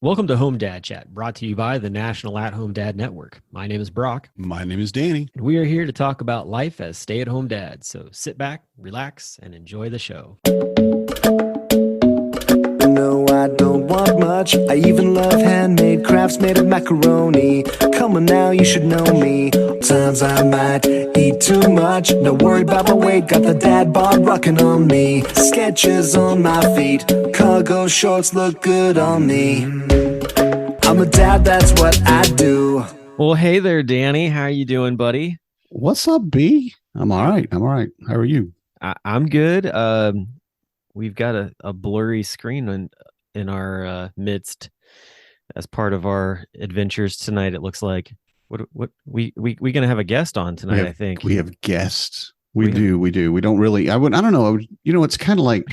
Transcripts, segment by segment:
Welcome to Home Dad Chat, brought to you by the National At-Home Dad Network. My name is Brock. My name is Danny. And we are here to talk about life as stay-at-home dads. So sit back, relax, and enjoy the show. No, I don't want much. I even love handmade crafts made of macaroni. Come on now, you should know me. Times I might eat too much. No worry about my weight, got the dad bod rocking on me. Sketches on my feet, cargo shorts look good on me. I'm a dad, that's what I do. Well, hey there, Danny. How are you doing, buddy? What's up, B? I'm all right. How are you? I'm good. We've got a blurry screen in our midst as part of our adventures tonight. It looks like we gonna have a guest on tonight. I think we have guests. We do. We don't really. I don't know. It's kind of like,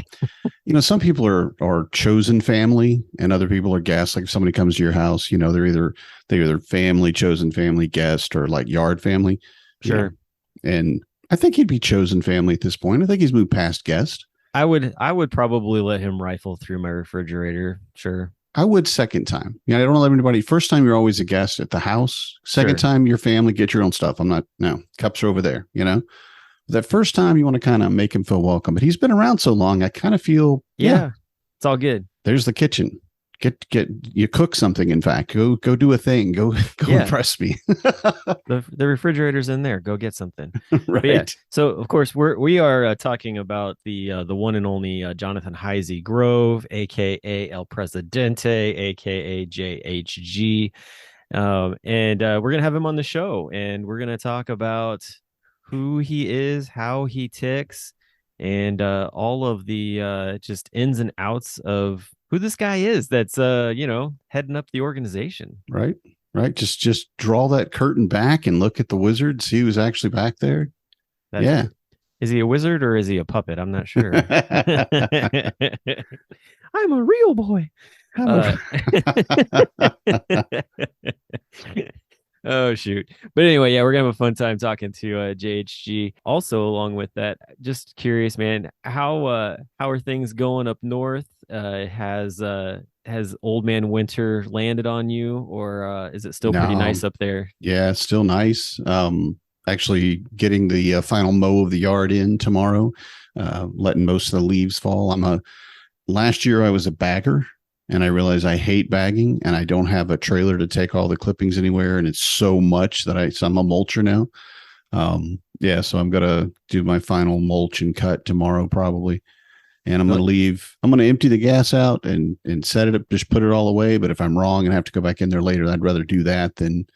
some people are chosen family and other people are guests. Like if somebody comes to your house, they're either family, chosen family, guest, or like yard family. Sure. Yeah. And I think he'd be chosen family at this point. I think he's moved past guest. I would probably let him rifle through my refrigerator. Sure. I would second time. I don't let anybody. First time, you're always a guest at the house. Second time, your family, get your own stuff. Cups are over there, That first time, you want to kind of make him feel welcome. But he's been around so long, I kind of feel, it's all good. There's the kitchen. Get you cook something. In fact, go do a thing. Go impress me. the refrigerator's in there. Go get something. Right. Yeah. So of course we are talking about the one and only Jonathan Heisey-Grove, aka El Presidente, aka JHG, and we're gonna have him on the show, and we're gonna talk about who he is, how he ticks, and all of the just ins and outs of who this guy is that's heading up the organization. Right. Just draw that curtain back and look at the wizard, see who's actually back there. Is he a wizard or is he a puppet? I'm not sure. I'm a real boy. Oh, shoot. But anyway, we're going to have a fun time talking to JHG. Also, along with that, just curious, man, how are things going up north? Has Old Man Winter landed on you, or is it still pretty nice up there? Yeah, it's still nice. Actually getting the final mow of the yard in tomorrow, letting most of the leaves fall. Last year I was a bagger. And I realized I hate bagging, and I don't have a trailer to take all the clippings anywhere. And it's so much that I'm a mulcher now. So I'm going to do my final mulch and cut tomorrow probably. And I'm going to leave. I'm going to empty the gas out and set it up, just put it all away. But if I'm wrong and have to go back in there later, I'd rather do that than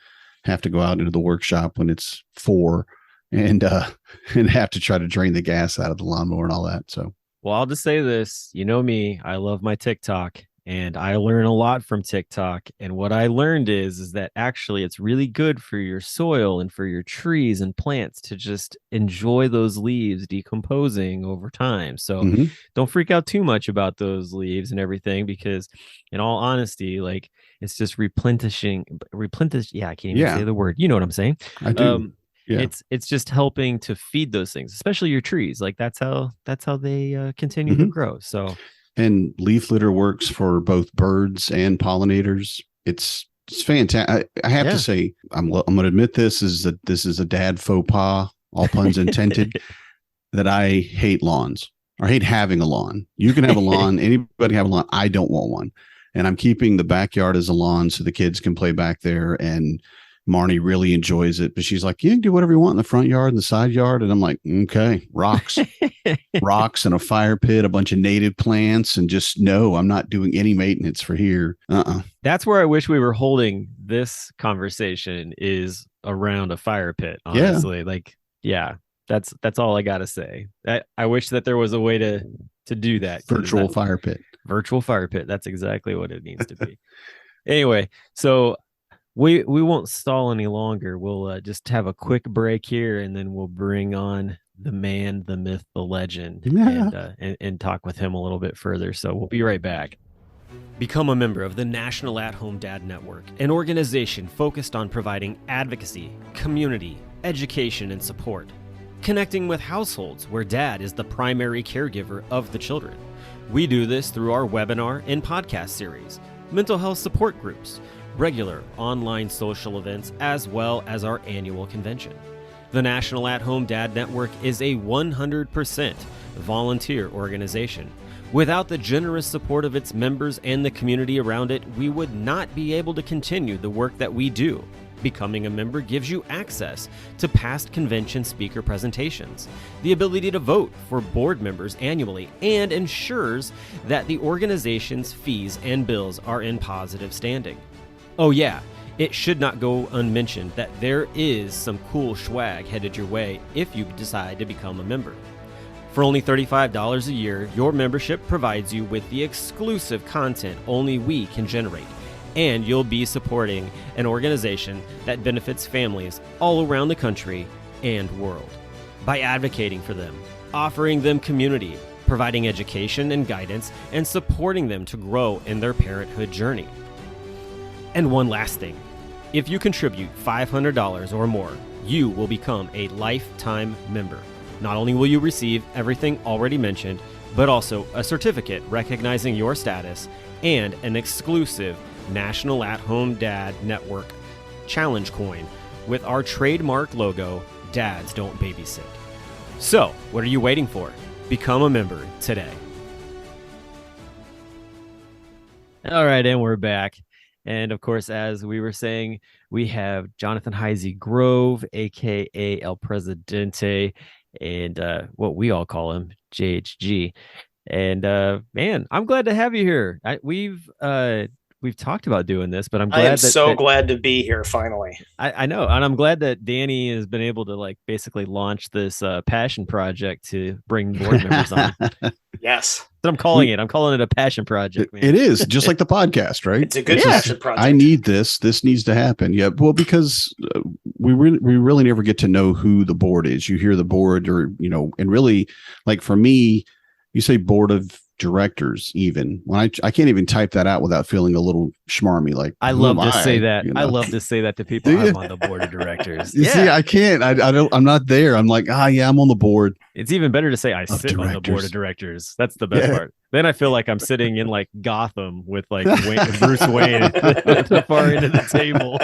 have to go out into the workshop when it's 4 and have to try to drain the gas out of the lawnmower and all that. So, well, I'll just say this, me, I love my TikTok. And I learn a lot from TikTok. And what I learned is that actually it's really good for your soil and for your trees and plants to just enjoy those leaves decomposing over time. So don't freak out too much about those leaves and everything, because in all honesty, like it's just replenishing. Yeah, I can't even say the word. You know what I'm saying? I do. It's just helping to feed those things, especially your trees. Like that's how they continue to grow. So. And leaf litter works for both birds and pollinators. It's fantastic. I have to say, I'm going to admit this is a dad faux pas, all puns intended, that I hate lawns or hate having a lawn. You can have a lawn. Anybody have a lawn. I don't want one. And I'm keeping the backyard as a lawn so the kids can play back there. And Marnie really enjoys it, but she's like, you can do whatever you want in the front yard and the side yard. And I'm like, okay, rocks and a fire pit, a bunch of native plants, and just no, I'm not doing any maintenance for here. That's where I wish we were holding this conversation, is around a fire pit. Honestly, that's all I got to say. I wish that there was a way to do that. Virtual fire pit. That's exactly what it needs to be. Anyway, so we won't stall any longer. We'll just have a quick break here, and then we'll bring on the man, the myth, the legend, and talk with him a little bit further. So we'll be right back. Become a member of the National At-Home Dad Network, an organization focused on providing advocacy, community, education, and support, connecting with households where dad is the primary caregiver of the children. We do this through our webinar and podcast series, mental health support groups, regular online social events, as well as our annual convention. The National At-Home Dad Network is a 100% volunteer organization. Without the generous support of its members and the community around it, we would not be able to continue the work that we do. Becoming a member gives you access to past convention speaker presentations, the ability to vote for board members annually, and ensures that the organization's fees and bills are in positive standing. Oh yeah, it should not go unmentioned that there is some cool swag headed your way if you decide to become a member. For only $35 a year, your membership provides you with the exclusive content only we can generate, and you'll be supporting an organization that benefits families all around the country and world. By advocating for them, offering them community, providing education and guidance, and supporting them to grow in their parenthood journey. And one last thing, if you contribute $500 or more, you will become a lifetime member. Not only will you receive everything already mentioned, but also a certificate recognizing your status and an exclusive National At-Home Dad Network challenge coin with our trademark logo, Dads Don't Babysit. So, what are you waiting for? Become a member today. All right, and we're back. And of course, as we were saying, we have Jonathan Heisey-Grove, aka El Presidente, and what we all call him, JHG. And man, I'm glad to have you here. We've talked about doing this, but I'm glad glad to be here finally. I know, and I'm glad that Danny has been able to like basically launch this passion project to bring board members on. Yes. But I'm calling it a passion project, man. It is just like the podcast, right? It's a good passion project. I need this. This needs to happen. Yeah. Well, because we really never get to know who the board is. You hear the board or, and really like for me, you say board of directors, even when I can't even type that out without feeling a little schmarmy. Like I love to say that. I love to say that to people. I'm on the board of directors. You see, I can't. I'm not there. I'm like, I'm on the board. It's even better to say I sit on the board of directors. That's the best part. Then I feel like I'm sitting in like Gotham with like Bruce Wayne at the far end of the table.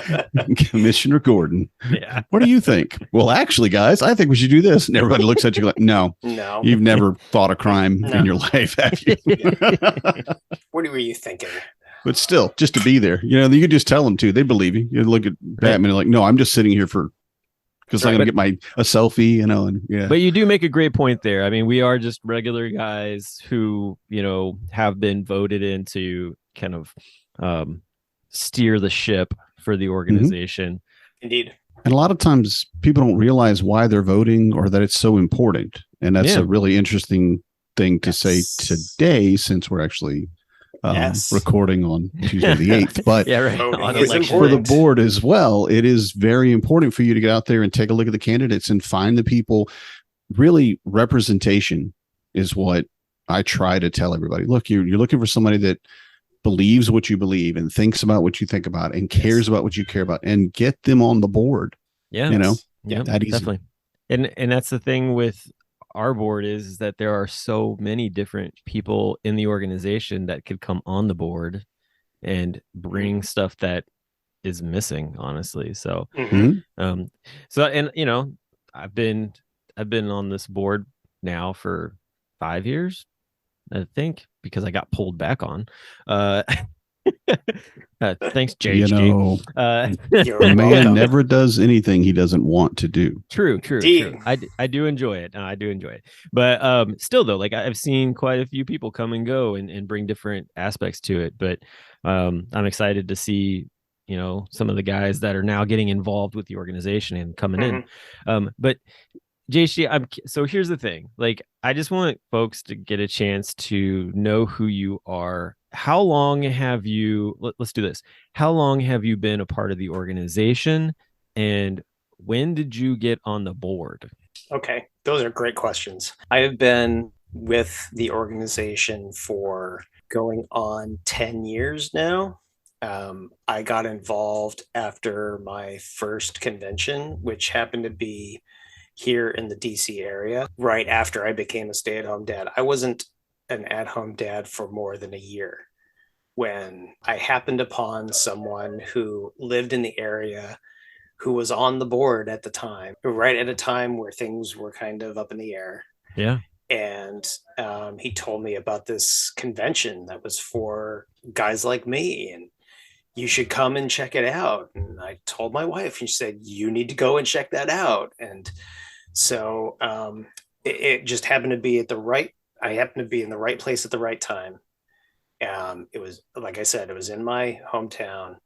Commissioner Gordon. Yeah. What do you think? Well, actually, guys, I think we should do this. And everybody looks at you like, no, you've never thought a crime in your life, have you? What were you thinking? But still, just to be there, you could just tell them to. They believe you. You look at Batman and like, no, I'm just sitting here because I'm going to get a selfie, and yeah. But you do make a great point there. I mean, we are just regular guys who, have been voted in to kind of steer the ship for the organization. Mm-hmm. Indeed. And a lot of times people don't realize why they're voting or that it's so important. And that's a really interesting thing to say today, since we're actually recording on Tuesday the 8th. But for the board as well, it is very important for you to get out there and take a look at the candidates and find the people. Really, representation is what I try to tell everybody. Look, you're looking for somebody that believes what you believe and thinks about what you think about and cares about what you care about, and get them on the board. Yeah. That easy. Definitely. And that's the thing with our board is that there are so many different people in the organization that could come on the board and bring stuff that is missing, honestly. So, I've been on this board now for 5 years, I think, because I got pulled back on. Thanks, JHG. The man never does anything he doesn't want to do. True. I do enjoy it. But still, though, like I've seen quite a few people come and go and bring different aspects to it. But I'm excited to see, some of the guys that are now getting involved with the organization and coming in. But JHG, so here's the thing. Like, I just want folks to get a chance to know who you are. How long have you, let's do this. How long have you been a part of the organization, and when did you get on the board? Okay, those are great questions. I have been with the organization for going on 10 years now. I got involved after my first convention, which happened to be here in the DC area, right after I became a stay-at-home dad. I wasn't an at-home dad for more than a year when I happened upon someone who lived in the area, who was on the board at the time, right at a time where things were kind of up in the air. Yeah. And he told me about this convention that was for guys like me, and you should come and check it out. And I told my wife, and she said, you need to go and check that out. And so it just happened to be I happened to be in the right place at the right time. It was, like I said, it was in my hometown.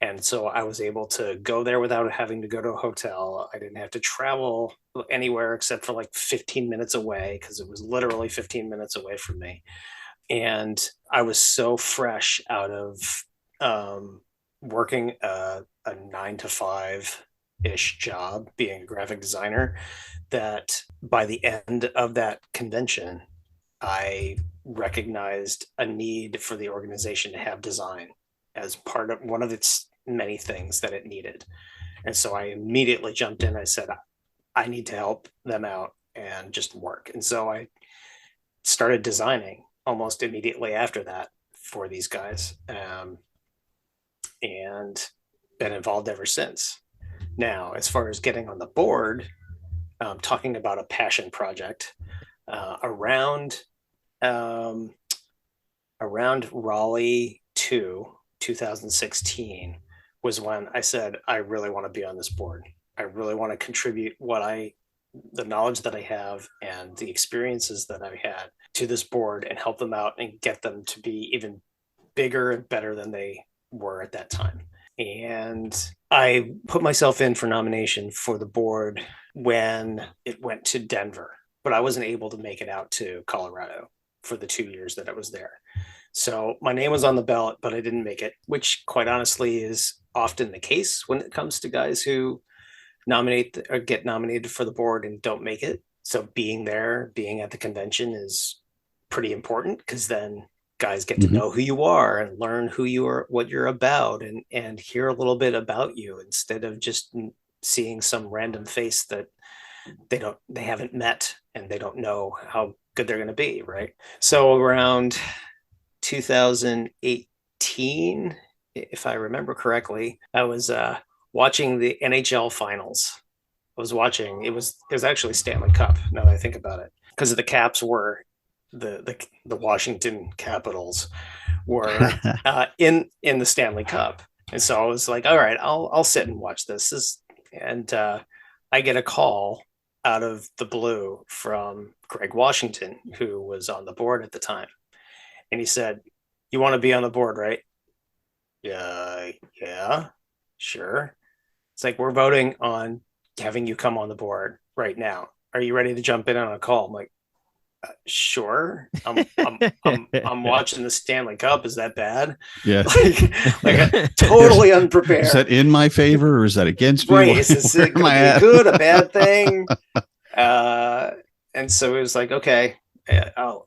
And so I was able to go there without having to go to a hotel. I didn't have to travel anywhere except for like 15 minutes away, because it was literally 15 minutes away from me. And I was so fresh out of working a 9 to 5-ish job, being a graphic designer, that by the end of that convention, I recognized a need for the organization to have design as part of one of its many things that it needed. And so I immediately jumped in. I said, I need to help them out and just work. And so I started designing almost immediately after that for these guys, and been involved ever since. Now, as far as getting on the board, talking about a passion project, around Raleigh 2016 was when I said, I really want to be on this board. I really want to contribute the knowledge that I have and the experiences that I had to this board and help them out and get them to be even bigger and better than they were at that time. And I put myself in for nomination for the board when it went to Denver, but I wasn't able to make it out to Colorado for the 2 years that I was there. So my name was on the ballot, but I didn't make it, which quite honestly is often the case when it comes to guys who nominate or get nominated for the board and don't make it. So being there, being at the convention is pretty important, because then guys get to know who you are and learn who you are, what you're about, and hear a little bit about you, instead of just seeing some random face that they haven't met and they don't know how good they're going to be. Right. So around 2018, if I remember correctly, I was watching the NHL finals. It was actually Stanley Cup, now that I think about it, because the Caps were the Washington Capitals were in the Stanley Cup. And so I was like, all right, I'll sit and watch this. And I get a call out of the blue from Greg Washington, who was on the board at the time. And he said, you want to be on the board, right? Yeah, sure. It's like, we're voting on having you come on the board right now. Are you ready to jump in on a call? I'm like, sure. I'm watching the Stanley Cup. Is that bad? Yeah. like totally unprepared. Is that in my favor or is that against me? Right. Is it going to be good, a bad thing? And so it was like, okay, I'll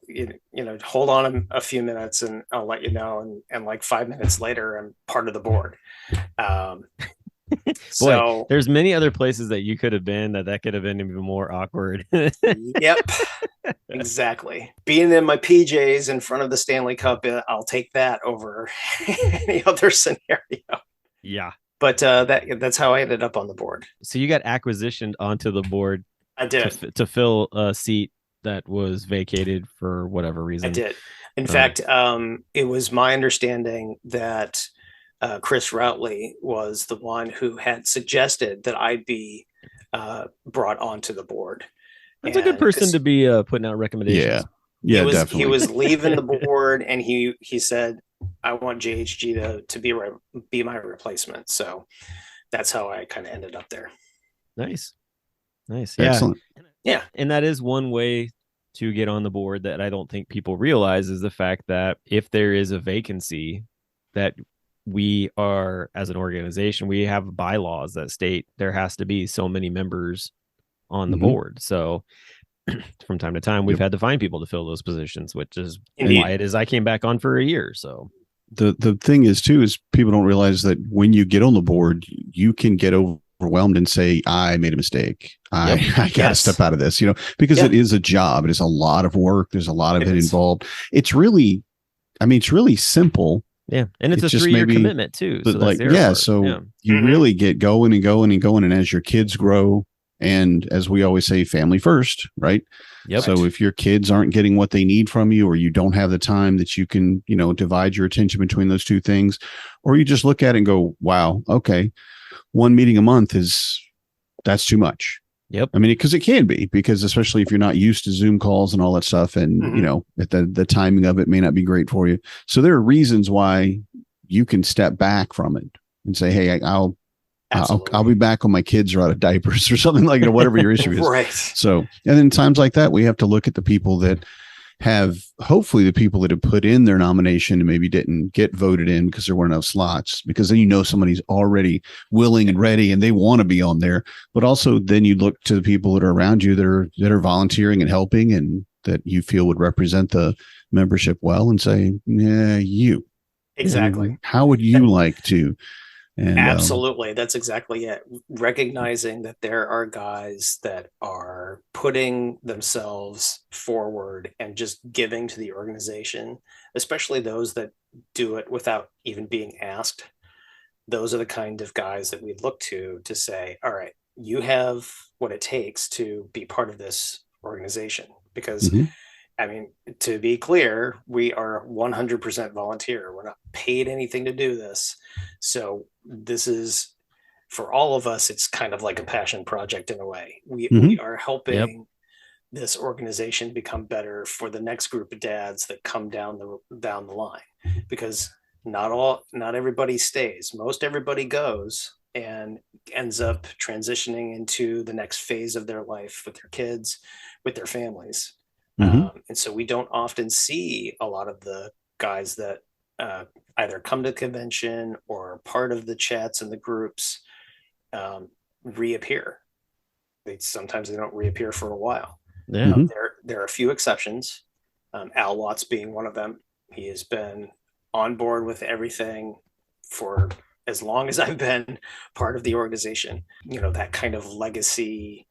hold on a few minutes and I'll let you know. And like 5 minutes later, I'm part of the board. Boy, there's many other places that you could have been that could have been even more awkward. Yep, exactly. Being in my PJs in front of the Stanley Cup, I'll take that over any other scenario. Yeah, but that's how I ended up on the board. So you got acquisitioned onto the board. I did to fill a seat that was vacated for whatever reason. I did. In fact, it was my understanding that Chris Routley was the one who had suggested that I be brought onto the board. That's a good person to be putting out recommendations. Yeah, definitely. He was leaving the board, and he said, I want JHG to be my replacement. So that's how I kind of ended up there. Nice. Yeah. Excellent. Yeah. And that is one way to get on the board that I don't think people realize, is the fact that if there is a vacancy, that we are, as an organization, we have bylaws that state there has to be so many members on the board. So from time to time, we've had to find people to fill those positions, which is why it is I came back on for a year. So the thing is too, is people don't realize that when you get on the board, you can get overwhelmed and say, I made a mistake. I got to step out of this, because it is a job. It is a lot of work. There's a lot of it involved. It's really simple Yeah. And it's a just 3-year maybe commitment too. But So that's like, their yeah, part. so Yeah. you really get going and going and going. And as your kids grow, and as we always say, family first, right? Yep. So if your kids aren't getting what they need from you, or you don't have the time that you can, divide your attention between those two things, or you just look at it and go, wow, okay, one meeting a month that's too much. Yep. I mean, because it can be, because especially if you're not used to Zoom calls and all that stuff, and the timing of it may not be great for you. So there are reasons why you can step back from it and say, hey, I'll be back when my kids are out of diapers or something like whatever your issue is. Right. So, and in times like that, we have to look at the people that hopefully the people that have put in their nomination and maybe didn't get voted in because there weren't enough slots, because then somebody's already willing and ready and they want to be on there. But also then you look to the people that are around you that are volunteering and helping, and that you feel would represent the membership well, and say, yeah, you. Exactly. How would you like to? And absolutely, that's exactly it. Recognizing that there are guys that are putting themselves forward and just giving to the organization, especially those that do it without even being asked. Those are the kind of guys that we look to say, all right, you have what it takes to be part of this organization. Because I mean, to be clear, we are 100% volunteer. We're not paid anything to do this. So this is, for all of us, it's kind of like a passion project in a way. We are helping this organization become better for the next group of dads that come down the line, because not everybody stays. Most everybody goes and ends up transitioning into the next phase of their life with their kids, with their families. And so we don't often see a lot of the guys that either come to convention or part of the chats and the groups reappear. Sometimes they don't reappear for a while. Yeah. There are a few exceptions. Al Watts being one of them. He has been on board with everything for as long as I've been part of the organization. That kind of legacy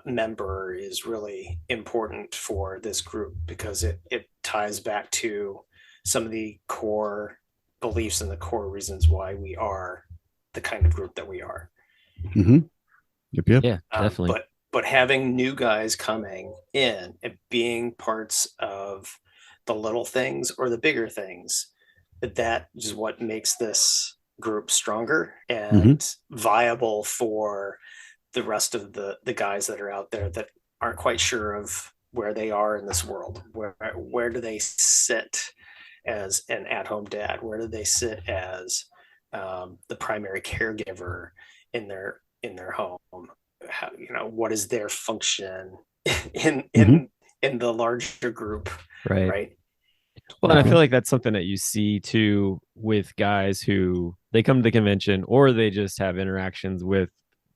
member is really important for this group, because it ties back to some of the core beliefs and the core reasons why we are the kind of group that we are. Yep. Yeah, definitely. But having new guys coming in and being parts of the little things or the bigger things, that is what makes this group stronger and viable for the rest of the guys that are out there that aren't quite sure of where they are in this world. Where do they sit as an at-home dad? Where do they sit as the primary caregiver in their home? How, what is their function in the larger group? Right. Well, and I feel like that's something that you see too with guys who they come to the convention, or they just have interactions with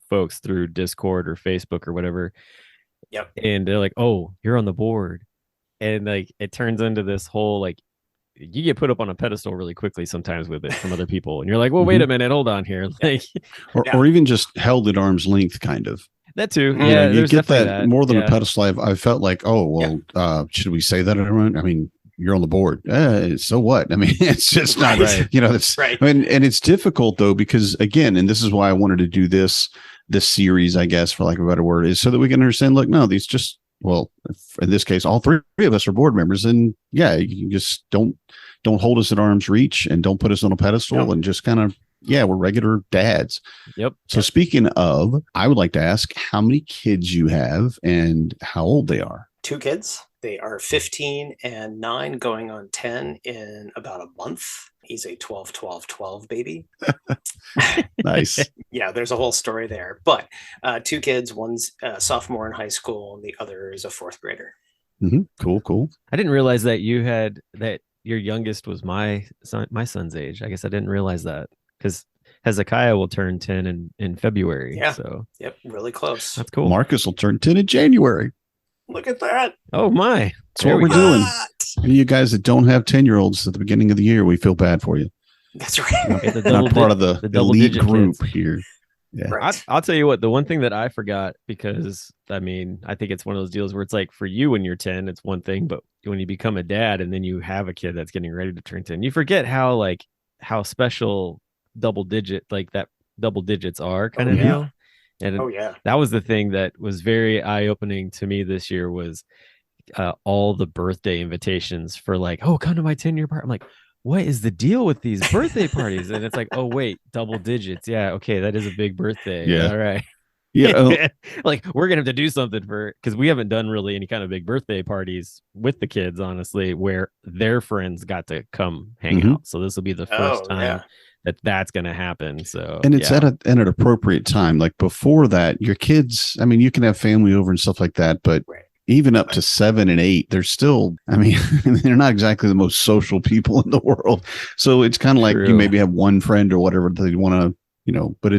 folks through Discord or Facebook or whatever. Yep. And they're like, oh, you're on the board. And like, it turns into this whole, like, you get put up on a pedestal really quickly sometimes with it from other people. And you're like, well, wait a minute, hold on here. Like, or even just held at arm's length, kind of. That too. Yeah. You get that more than a pedestal. I felt like, oh, well, should we say that? I mean, you're on the board. So what? I mean, it's just not right. That's right. I mean, and it's difficult though, because again, and this is why I wanted to do this series, I guess, for lack of a better word, is so that we can understand, look, no, these just, well, in this case, all three of us are board members, and yeah, you just don't hold us at arm's reach and don't put us on a pedestal and just kind of, we're regular dads. Yep. So speaking of, I would like to ask how many kids you have and how old they are. 2 kids. They are 15 and 9, going on 10 in about a month. He's a 12 baby. Nice. Yeah, there's a whole story there. But 2 kids, one's a sophomore in high school and the other is a 4th grader. Cool. I didn't realize that your youngest was my son's age. I guess I didn't realize that, because Hezekiah will turn 10 in February. Yeah. So yep, really close. That's cool. Marcus will turn 10 in January. Look at that. Oh my. That's what we're doing. Any of you guys that don't have 10-year-olds at the beginning of the year, we feel bad for you. That's right. Not part of the elite group kids here. Yeah. Right. I'll tell you what, the one thing that I forgot, because I mean, I think it's one of those deals where it's like, for you when you're 10, it's one thing, but when you become a dad and then you have a kid that's getting ready to turn 10, you forget how special double digits are kind of deal. And yeah. that was the thing that was very eye-opening to me this year was all the birthday invitations for like, oh, come to my 10-year party. I'm like, what is the deal with these birthday parties? And it's like, oh wait, double digits. Yeah, okay, that is a big birthday. Yeah. All right. Yeah. Like we're gonna have to do something for because we haven't done really any kind of big birthday parties with the kids, honestly, where their friends got to come hang out. So this will be the first time that's gonna happen. So and it's at an appropriate time. Like before that, your kids, I mean, you can have family over and stuff like that, but even up to 7 and 8, they're still, I mean, they're not exactly the most social people in the world. So it's kind of like you maybe have one friend or whatever that you want to, you know, but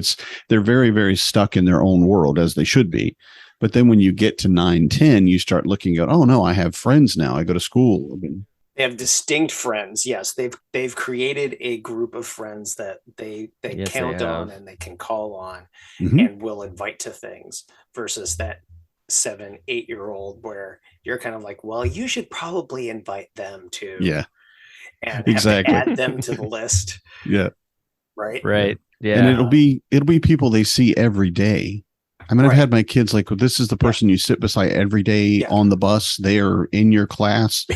they're very, very stuck in their own world, as they should be. But then when you get to 9, 10, you start looking at, oh no, I have friends now. I go to school. I mean, they have distinct friends. Yes, they've created a group of friends that they count on and they can call on and will invite to things, versus that 7, 8-year-old where you're kind of like, well, you should probably invite them too. Yeah, and exactly add them to the list. Yeah, right. Yeah, and it'll be people they see every day. I mean, I've had my kids like, well, this is the person you sit beside every day on the bus. They are in your class.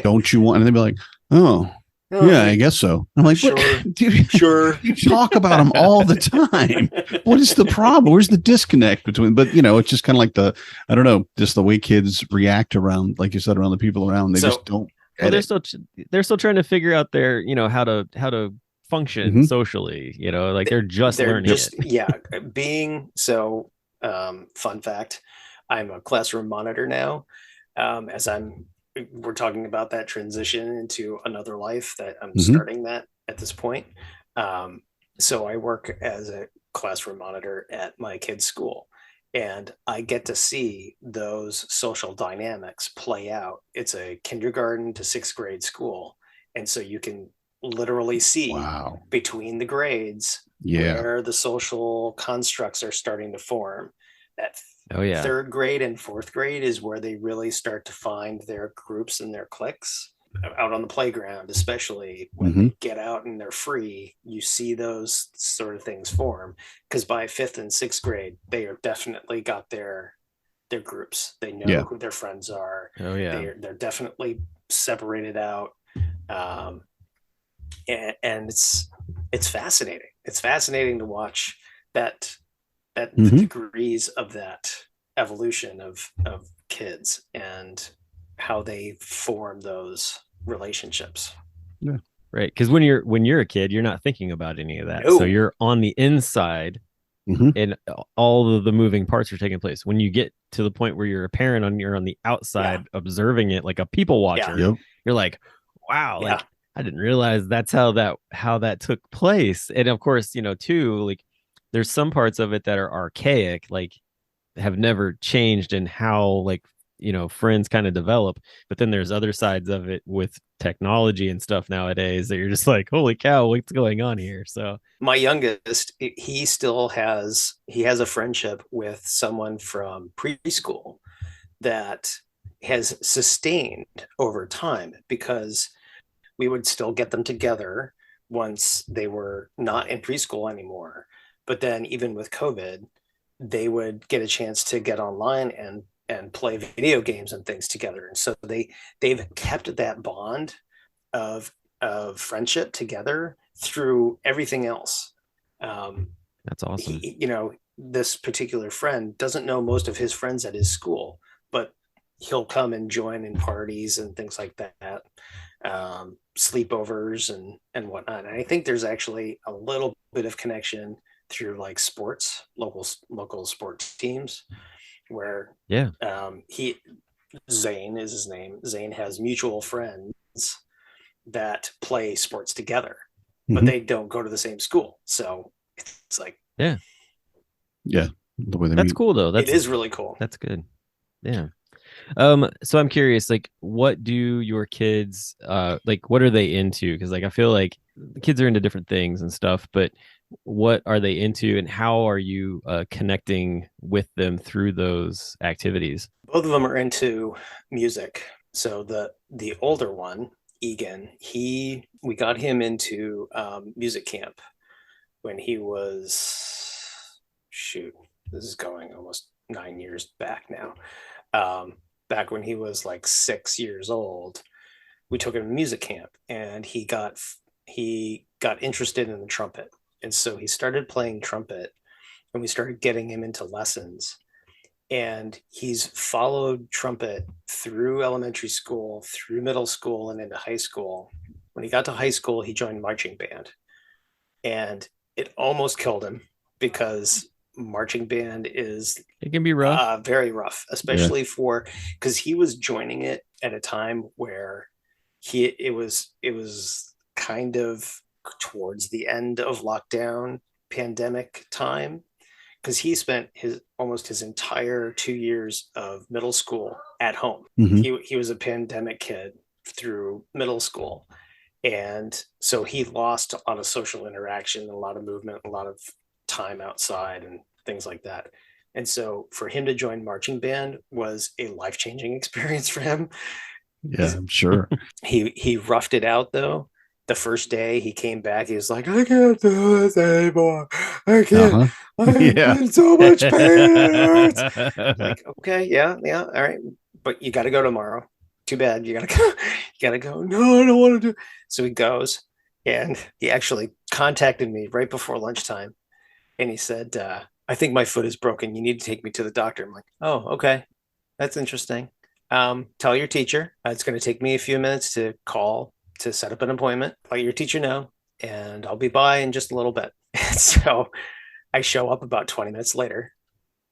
Don't you want? And they'd be like, oh, yeah, I guess so. I'm like, sure. You talk about them all the time. What is the problem? Where's the disconnect between? But you know, it's just kind of like I don't know, just the way kids react around, like you said, around the people around. They just don't. Well, they're still trying to figure out their, you know, how to function socially. You know, like they're learning it. Yeah, fun fact, I'm a classroom monitor now. We're talking about that transition into another life that I'm starting that at this point. So I work as a classroom monitor at my kid's school, and I get to see those social dynamics play out. It's a kindergarten to 6th grade school. And so you can literally see between the grades where the social constructs are starting to form. That 3rd grade and 4th grade is where they really start to find their groups and their cliques out on the playground, especially when they get out and they're free. You see those sort of things form, because by 5th and 6th grade, they are definitely got their groups. They know who their friends are. They're definitely separated out. And it's fascinating. It's fascinating to watch that the degrees of that evolution of kids and how they form those relationships. Yeah, right. Because when you're a kid, you're not thinking about any of that. So you're on the inside, and all of the moving parts are taking place. When you get to the point where you're a parent and you're on the outside observing it, like a people watcher, you're like, wow, like I didn't realize that's how that took place. And of course, you know, too, like there's some parts of it that are archaic, like have never changed in how, like, you know, friends kind of develop. But then there's other sides of it with technology and stuff nowadays that you're just like, holy cow, what's going on here? So my youngest, he has a friendship with someone from preschool that has sustained over time, because we would still get them together once they were not in preschool anymore. But then even with COVID, they would get a chance to get online and play video games and things together. And so they've kept that bond of friendship together through everything else. That's awesome. You know, this particular friend doesn't know most of his friends at his school, but he'll come and join in parties and things like that, sleepovers and whatnot. And I think there's actually a little bit of connection through like sports, local sports teams, where Zane is his name. Zane has mutual friends that play sports together, but they don't go to the same school. So it's like, the way that's cool though. It is really cool. That's good. Yeah. So I'm curious, like, what do your kids like, what are they into? Because like I feel like the kids are into different things and stuff, but what are they into, and how are you connecting with them through those activities? Both of them are into music. So the older one, Egan, we got him into music camp when he was, shoot, this is going almost 9 years back now. Um, Back when he was like 6 years old, we took him to music camp, and he got interested in the trumpet, and so he started playing trumpet, and we started getting him into lessons. And he's followed trumpet through elementary school, through middle school, and into high school. When he got to high school, he joined marching band, and it almost killed him because marching band is It can be rough. very rough, especially because he was joining it at a time where it was kind of towards the end of lockdown pandemic time, because he spent his entire 2 years of middle school at home. He was a pandemic kid through middle school, and so he lost a lot of social interaction, a lot of movement, a lot of time outside and things like that. And so for him to join marching band was a life-changing experience for him. Yeah, I'm sure. He roughed it out though. The first day he came back, he was like, I can't do this anymore. I can't. I'm in so much pain. It hurts. Like, okay, yeah, all right. But you gotta go tomorrow. Too bad. You gotta go. You gotta go. No, I don't want to do. So he goes, and he actually contacted me right before lunchtime, and he said, I think my foot is broken. You need to take me to the doctor. I'm like, oh, okay. That's interesting. Tell your teacher. It's going to take me a few minutes to call to set up an appointment. Let your teacher know, and I'll be by in just a little bit. So I show up about 20 minutes later,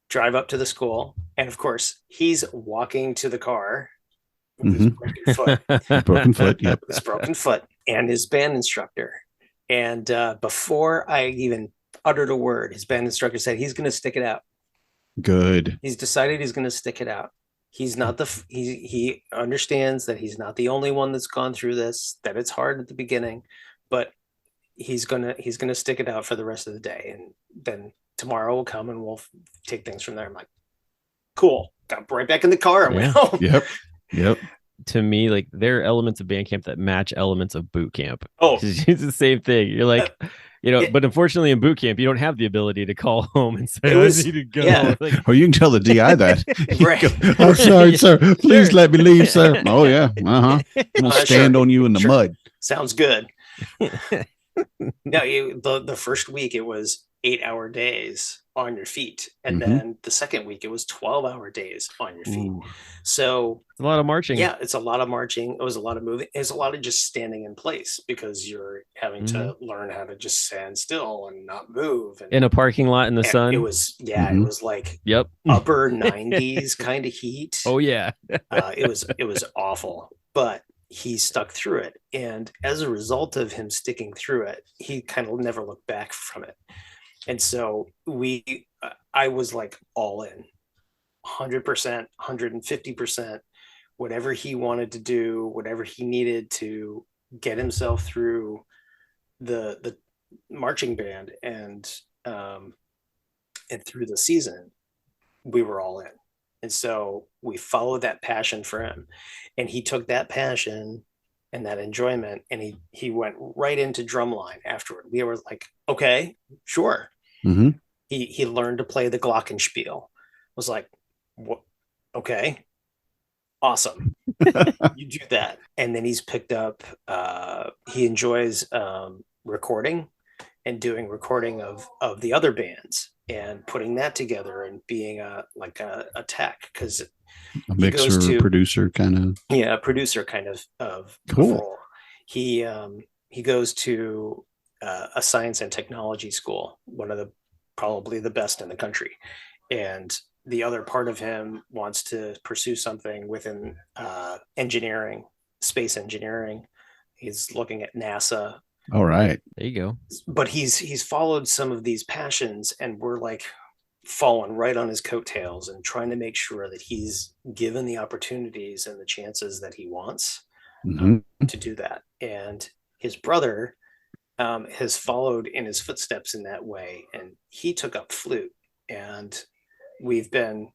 drive up to the school, and of course, he's walking to the car with his broken foot. Broken foot, yep. His broken foot, and his band instructor. And before I even uttered a word, his band instructor said he's going to stick it out. Good. He's decided he's going to stick it out. He's not he understands that he's not the only one that's gone through this, that it's hard at the beginning, but he's gonna stick it out for the rest of the day, and then tomorrow will come and we'll take things from there. I'm like, cool. Got right back in the car and went home. Yep. To me, like, there are elements of band camp that match elements of boot camp. Oh, it's the same thing. You're like, but unfortunately in boot camp, you don't have the ability to call home and say, I need to go. Yeah. Like, or you can tell the DI that. Right. I'm sorry, sir. Please let me leave, sir. Oh, yeah. We'll stand on you in the mud. Sounds good. No, the first week it was 8-hour days on your feet, and then the second week it was 12-hour days on your feet. So it's a lot of marching. Yeah, it's a lot of marching. It was a lot of moving. It's a lot of just standing in place because you're having to learn how to just stand still and not move. And, in a parking lot in the sun. It was it was like upper 90s kind of heat. Oh yeah. It was awful, but he stuck through it, and as a result of him sticking through it, he kind of never looked back from it. And so I was like all in, 100%, 150%, whatever he wanted to do, whatever he needed to get himself through the marching band and through the season, we were all in. And so we followed that passion for him, and he took that passion and that enjoyment, and he went right into drumline afterward. We were like, okay, sure. He learned to play the glockenspiel. Was like, what? Okay, awesome. You do that. And then he's picked up, he enjoys recording and doing recording of the other bands and putting that together and being a tech, because a mixer, producer kind of. Producer kind of cool. Role. He goes to a science and technology school, one of the probably the best in the country, and the other part of him wants to pursue something within engineering, space engineering. He's looking at NASA. All right, there you go. But he's followed some of these passions, and we're like falling right on his coattails and trying to make sure that he's given the opportunities and the chances that he wants to do that. And his brother has followed in his footsteps in that way, and he took up flute, and we've been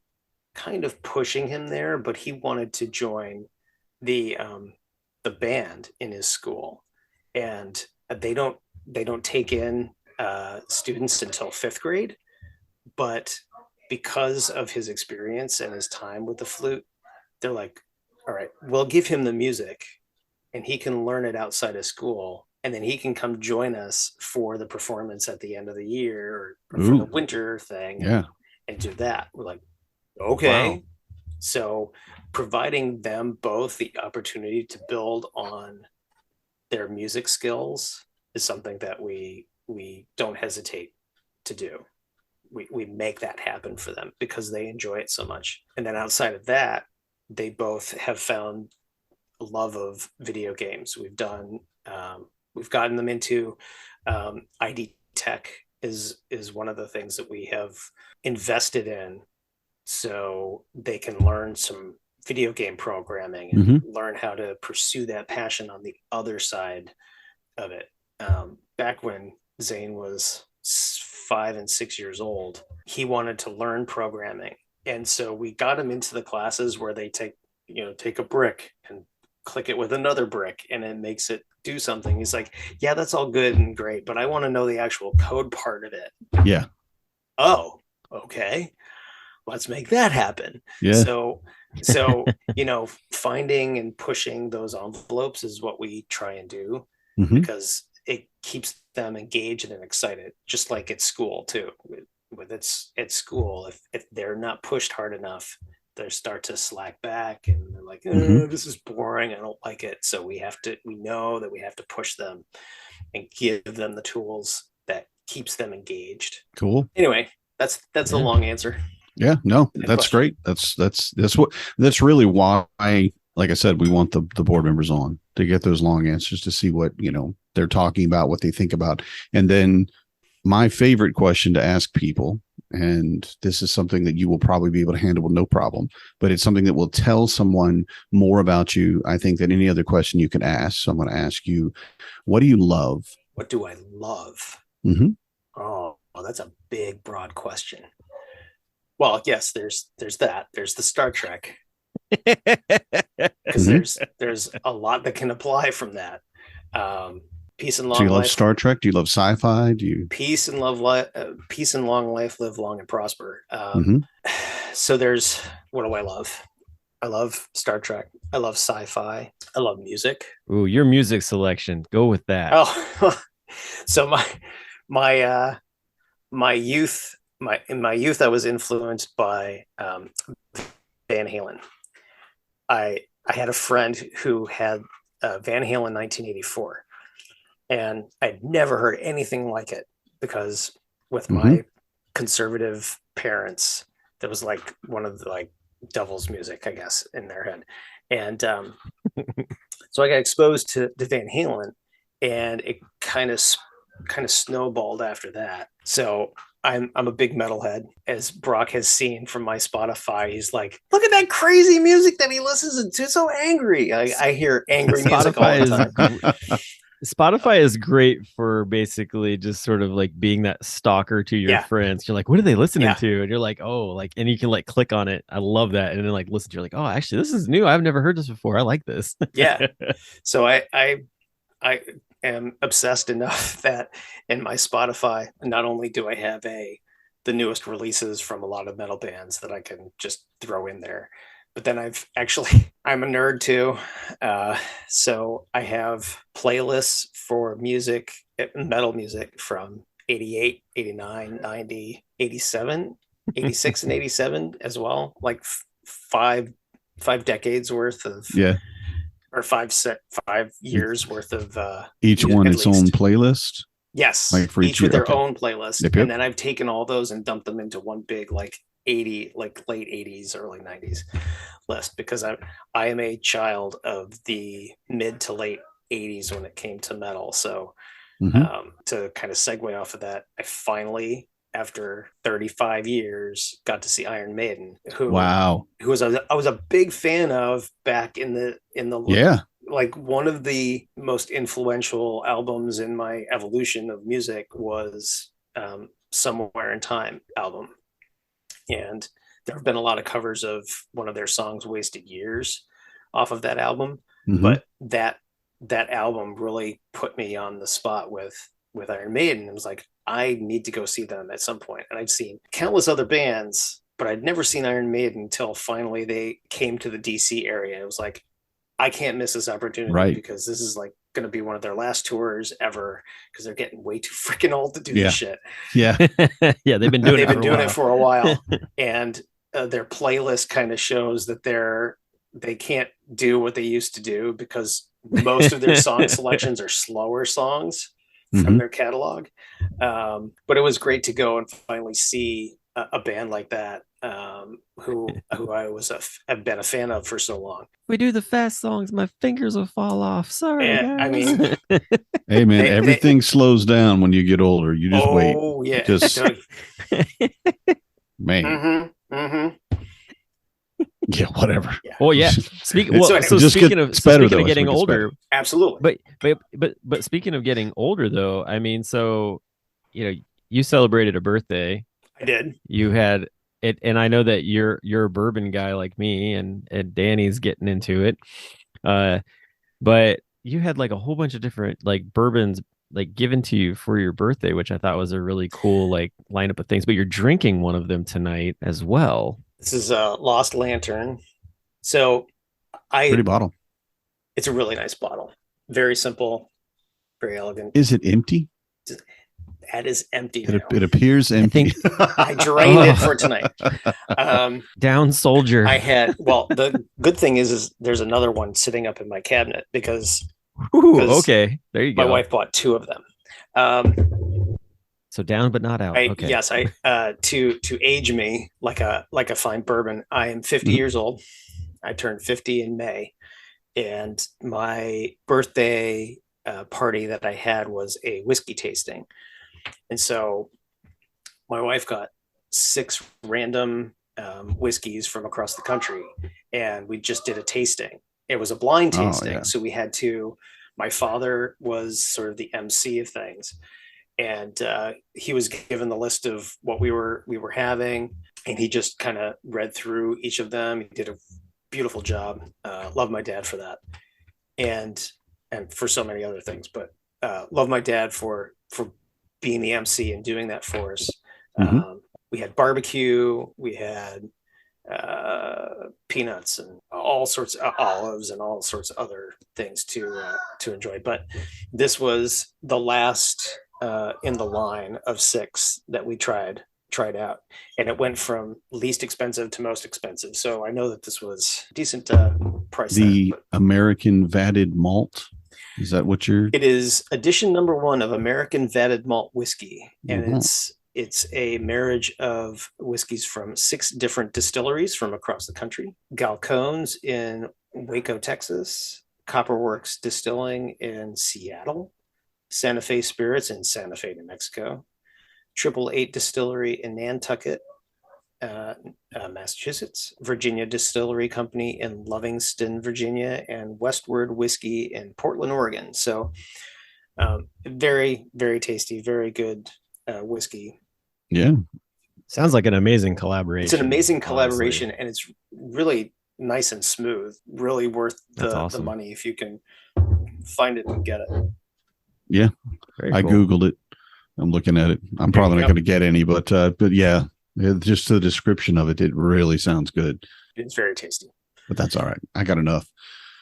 kind of pushing him there, but he wanted to join the band in his school, and they don't take in students until fifth grade, but because of his experience and his time with the flute, they're like, all right, we'll give him the music and he can learn it outside of school. And then he can come join us for the performance at the end of the year, or for the winter thing. Yeah. And do that. We're like, Wow. okay. So providing them both the opportunity to build on their music skills is something that we don't hesitate to do. We make that happen for them because they enjoy it so much. And then outside of that, they both have found a love of video games. We've gotten them into ID tech is one of the things that we have invested in, so they can learn some video game programming and learn how to pursue that passion on the other side of it. Back when Zane was 5 and 6 years old, he wanted to learn programming. And so we got him into the classes where they take a brick and click it with another brick and it makes it do something. He's like, yeah, that's all good and great, but I want to know the actual code part of it. Yeah. Oh, okay. Let's make that happen. Yeah. So finding and pushing those envelopes is what we try and do, because it keeps them engaged and excited, just like at school too. With it's at school, if they're not pushed hard enough, they start to slack back and they're like, this is boring, I don't like it. So we know that we have to push them and give them the tools that keeps them engaged. Cool. Anyway, that's a long answer. Yeah, no, that's great. That's really why, like I said, we want the board members on to get those long answers, to see what, they're talking about, what they think about. And then my favorite question to ask people, and this is something that you will probably be able to handle with no problem, but it's something that will tell someone more about you, I think, than any other question you can ask. So I'm going to ask you, what do you love? What do I love? Oh, that's a big, broad question. Well, yes, there's that. There's the Star Trek, because there's a lot that can apply from that. Peace and long life. Do you love Star Trek? Do you love sci-fi? Do you peace and peace and long life, live long and prosper. So there's, what do I love? I love Star Trek. I love sci-fi. I love music. Ooh, your music selection. Go with that. Oh, so my youth. In my youth, I was influenced by Van Halen. I had a friend who had Van Halen 1984, and I'd never heard anything like it, because with my conservative parents, that was like one of the devil's music, I guess, in their head. And so I got exposed to Van Halen, and it kind of snowballed after that. So I'm a big metalhead, as Brock has seen from my Spotify. He's like, look at that crazy music that he listens to. So angry. I hear angry music all the time. Spotify is great for basically just sort of like being that stalker to your friends. You're like, what are they listening to? And you're like, oh, and you can click on it. I love that. And then listen to, you're like, oh, actually, this is new. I've never heard this before. I like this. Yeah. So I am obsessed enough that in my Spotify, not only do I have the newest releases from a lot of metal bands that I can just throw in there, but then I'm a nerd too. So I have playlists for metal music from 88, 89, 90, 87, 86 and 87 as well. Like five decades worth of, or 5 years worth of each one its own playlist. Yes, each with their own playlist. Yep. And then I've taken all those and dumped them into one big late 80s, early 90s list, because I am a child of the mid to late 80s when it came to metal. So to kind of segue off of that, I finally, after 35 years, got to see Iron Maiden, who I was a big fan of back in the one of the most influential albums in my evolution of music was Somewhere in Time album. And there have been a lot of covers of one of their songs, Wasted Years, off of that album. Mhm. But that album really put me on the spot with Iron Maiden. It was like, I need to go see them at some point. And I'd seen countless other bands, but I'd never seen Iron Maiden until finally they came to the DC area. It was like, I can't miss this opportunity Right. because this is like going to be one of their last tours ever because they're getting way too freaking old to do Yeah. this shit. Yeah. Yeah, they've been doing They've it been for a doing while. it for a while, and their playlist kind of shows that they can't do what they used to do because most of their song selections are slower songs from Mhm. their catalog. But it was great to go and finally see a band like that, who I have been a fan of for so long. We do the fast songs, my fingers will fall off. Sorry, And, I guys. mean, Hey man, They- everything slows down when you get older. You just wait. oh yeah, Just man. mm-hmm, mm-hmm. Yeah, whatever. Yeah. Well, yeah. Speaking well, So so just speaking gets of better, speaking though, of as getting it gets older, better. Absolutely. but speaking of getting older, though, I mean, so you celebrated a birthday. I did. You had it, and I know that you're a bourbon guy like me, and Danny's getting into it. But you had like a whole bunch of different like bourbons like given to you for your birthday, which I thought was a really cool like lineup of things. But you're drinking one of them tonight as well. This is a Lost Lantern. So Pretty bottle. it's a really nice bottle. Very simple, very elegant. Is it empty? That is empty now. It appears empty. I drained it for tonight. Down soldier. The good thing is there's another one sitting up in my cabinet because Ooh, okay, there you go. my wife bought two of them. So down but not out. Okay. Yes, to age me like a fine bourbon. I am 50 Mhm. years old. I turned 50 in May, and my birthday party that I had was a whiskey tasting. And so my wife got 6 random whiskeys from across the country, and we just did a tasting. It was a blind tasting. Yeah. So we had to, my father was sort of the MC of things. And he was given the list of what we were having, and he just kind of read through each of them. He did a beautiful job. Love my dad for that. And for so many other things, but love my dad for being the MC and doing that for us. Mhm. We had barbecue, we had peanuts and all sorts of olives and all sorts of other things to enjoy. But this was the last in the line of 6 that we tried out, and it went from least expensive to most expensive. So I know that this was decent price. The American vatted malt. Is that what you're? It is edition number 1 of American Vatted Malt Whiskey, and Mhm. it's a marriage of whiskeys from 6 different distilleries from across the country. Galcones in Waco, Texas, Copperworks Distilling in Seattle, Santa Fe Spirits in Santa Fe, New Mexico, 888 Distillery in Nantucket, Massachusetts, Virginia Distillery Company in Livingston, Virginia, and Westward Whiskey in Portland, Oregon. So very, very tasty, very good whiskey. Yeah. Sounds like an amazing collaboration. It's an amazing collaboration, honestly. and it's really nice and smooth, really worth That's the awesome. money if you can find it and get it. Yeah. Very I cool. Googled it. I'm looking at it. I'm probably not going to get any, but yeah, just the description of it, it really sounds good. It's very tasty. But that's all right. I got enough.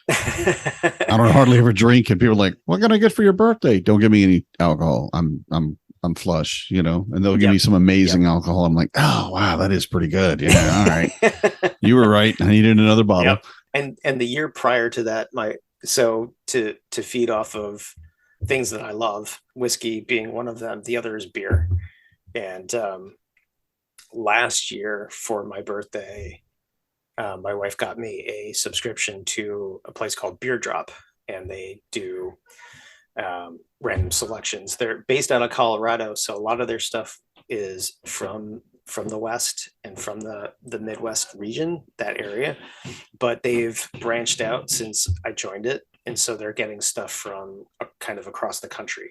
I don't hardly ever drink, and people are like, "What can I get for your birthday?" Don't give me any alcohol. I'm flush, and they'll give me some amazing alcohol. I'm like, "Oh wow, that is pretty good." Yeah, all right. You were right. I needed another bottle. Yep. And the year prior to that, to feed off of things that I love, whiskey being one of them. The other is beer. And last year for my birthday, my wife got me a subscription to a place called Beer Drop, and they do random selections. They're based out of Colorado, so a lot of their stuff is from the West and from the Midwest region, that area. But they've branched out since I joined it, and so they're getting stuff from kind of across the country.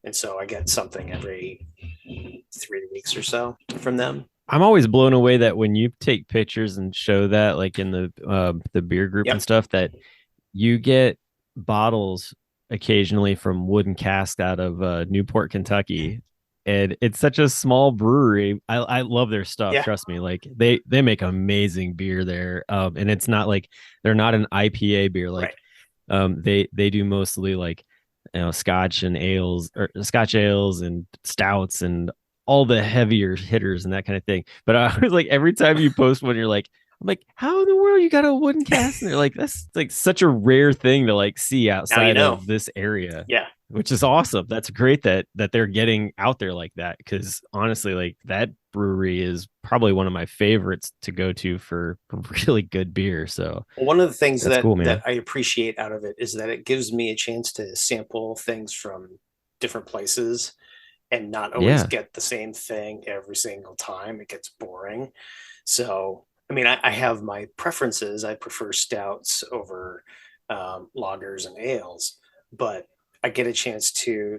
And so I get something every 3 weeks or so from them. I'm always blown away that when you take pictures and show that, like in the beer group and Yep. stuff, that you get bottles occasionally from Wooden Cask out of Newport, Kentucky. And it's such a small brewery. I love their stuff. Yeah. Trust me. Like they make amazing beer there. And it's not like they're not an IPA beer. Right. Like they do mostly like Scotch and ales or Scotch ales and stouts and all the heavier hitters and that kind of thing. But I was like, every time you post one, you're like, I'm like, how in the world you got a Wooden Cask? And they're like, that's like such a rare thing to like see Now you outside know. of this area, Yeah. which is awesome. That's great that they're getting out there like that. Because honestly, like that brewery is probably one of my favorites to go to for really good beer. So One of the things that's cool, man. that I appreciate out of it is that it gives me a chance to sample things from different places and not always Yeah, get the same thing every single time. It gets boring. So, I mean, I have my preferences. I prefer stouts over lagers and ales, but I get a chance to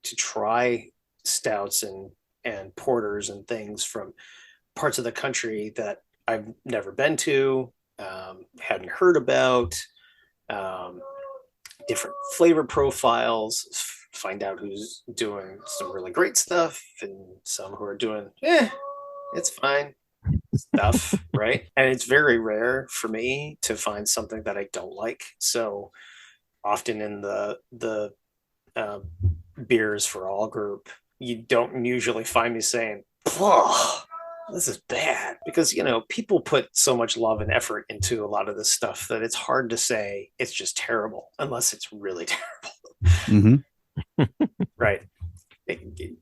try stouts and porters and things from parts of the country that I've never been to, hadn't heard about, um, different flavor profiles, find out who's doing some really great stuff and some who are doing, it's fine stuff, right? And it's very rare for me to find something that I don't like. So often in the uh, beers for all group, you don't usually find me saying, "Whoa, this is bad," because people put so much love and effort into a lot of this stuff that it's hard to say it's just terrible unless it's really terrible. Mm-hmm. Right.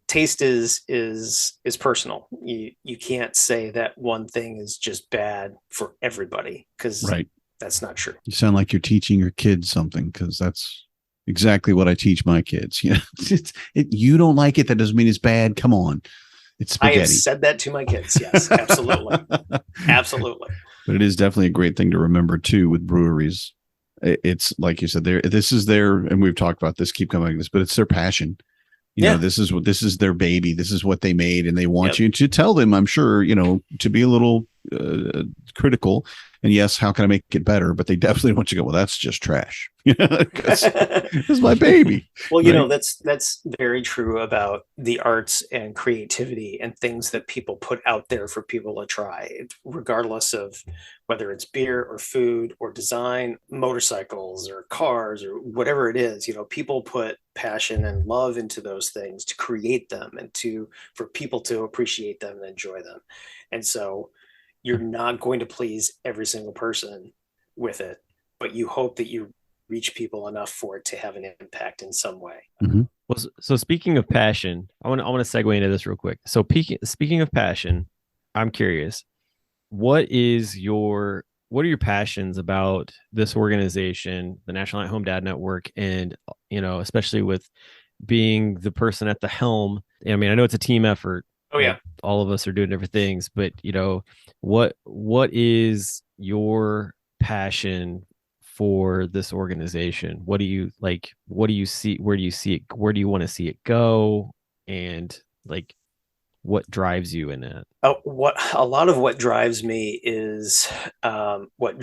Taste is personal. You can't say that one thing is just bad for everybody because Right. that's not true. You sound like you're teaching your kids something, because that's exactly what I teach my kids. You don't like it, that doesn't mean it's bad. Come on, it's I spaghetti. have said that to my kids. Yes, absolutely. Absolutely. But it is definitely a great thing to remember too with breweries. It's like you said, this is their, and we've talked about this, keep coming this, but it's their passion. This is their baby. This is what they made, and they want you to tell them, I'm sure, to be a little critical. And yes, how can I make it better? But they definitely want you to go, well, that's just trash. Because it's my baby. Well, right? that's very true about the arts and creativity and things that people put out there for people to try, regardless of whether it's beer or food or design, motorcycles or cars or whatever it is. People put passion and love into those things to create them and for people to appreciate them and enjoy them. And so you're not going to please every single person with it, but you hope that you reach people enough for it to have an impact in some way. Mm-hmm. Well, so speaking of passion, I want to segue into this real quick. So speaking of passion, I'm curious, what are your passions about this organization, the National at Home Dad Network, and especially with being the person at the helm? I mean, I know it's a team effort. Oh yeah. All of us are doing different things, but what is your passion for this organization? What do you like? What do you see? Where do you see it? Where do you want to see it go? And like, what drives you in that? What a lot of what drives me is what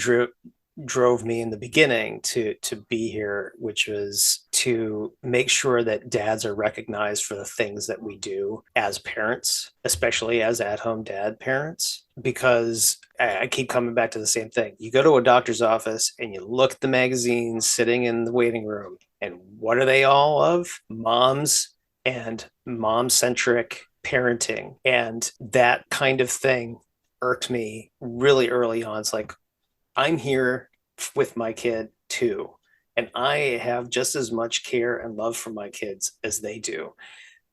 drove me in the beginning to be here, which was to make sure that dads are recognized for the things that we do as parents, especially as at-home dad parents, because I keep coming back to the same thing. You go to a doctor's office and you look at the magazines sitting in the waiting room, and what are they all of? Moms and mom-centric parenting. And that kind of thing irked me really early on. It's like, I'm here with my kid too. And I have just as much care and love for my kids as they do.